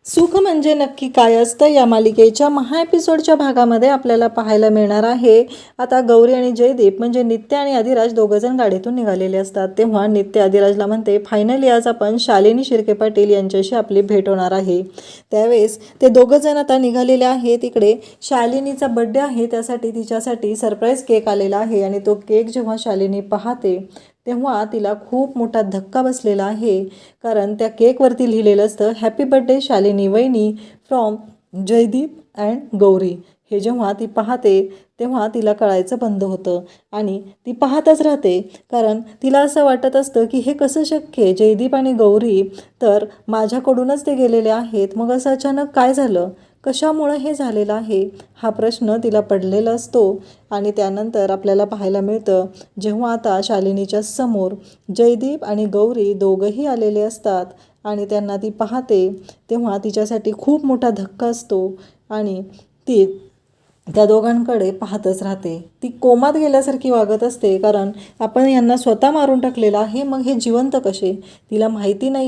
सुख म्हणजे नक्की काय असतं या मालिकेच्या महा एपिसोडच्या भागामध्ये आपल्याला पाहायला मिळणार आहे। आता गौरी आणि जयदीप म्हणजे नित्य आणि अधिराज दोघंजण गाडीतून निघालेले असतात। तेव्हा नित्य अधिराजला म्हणते फायनली आज आपण शालिनी शिर्के पाटील यांच्याशी आपली भेट होणार आहे। त्यावेळेस ते दोघंजण आता निघालेले आहेत। इकडे शालिनीचा बर्थडे आहे, त्यासाठी तिच्यासाठी सरप्राईज केक आलेला आहे आणि तो केक जेव्हा शालिनी पाहते तेव्हा तिला खूप मोठा धक्का बसलेला आहे। कारण त्या केकवरती लिहिलेलं असतं हॅपी बर्थडे शालिनी वहिनी फ्रॉम जयदीप अँड गौरी। हे जेव्हा ती पाहते तेव्हा तिला कळायचं बंद होतं आणि ती पाहतच राहते। कारण तिला असं वाटत असतं की हे कसं शक्य आहे, जयदीप आणि गौरी तर माझ्याकडूनच ते गेलेले आहेत, मग असं अचानक काय झालं, कशामुळे हे झालेलं आहे, हा प्रश्न तिला पडलेला असतो। आणि त्यानंतर आपल्याला पाहायला मिळतं जेव्हा आता शालिनीच्या समोर जयदीप आणि गौरी दोघंही आलेले असतात आणि त्यांना ती पाहते तेव्हा तिच्यासाठी खूप मोठा धक्का असतो आणि ती त्या दोघांकडे पाहतच राहते। ती कोमात गेल्यासारखी वागत असते, कारण आपण यांना स्वतः मारून टाकलेलं आहे, मग हे जिवंत कसे तिला माहिती नाही।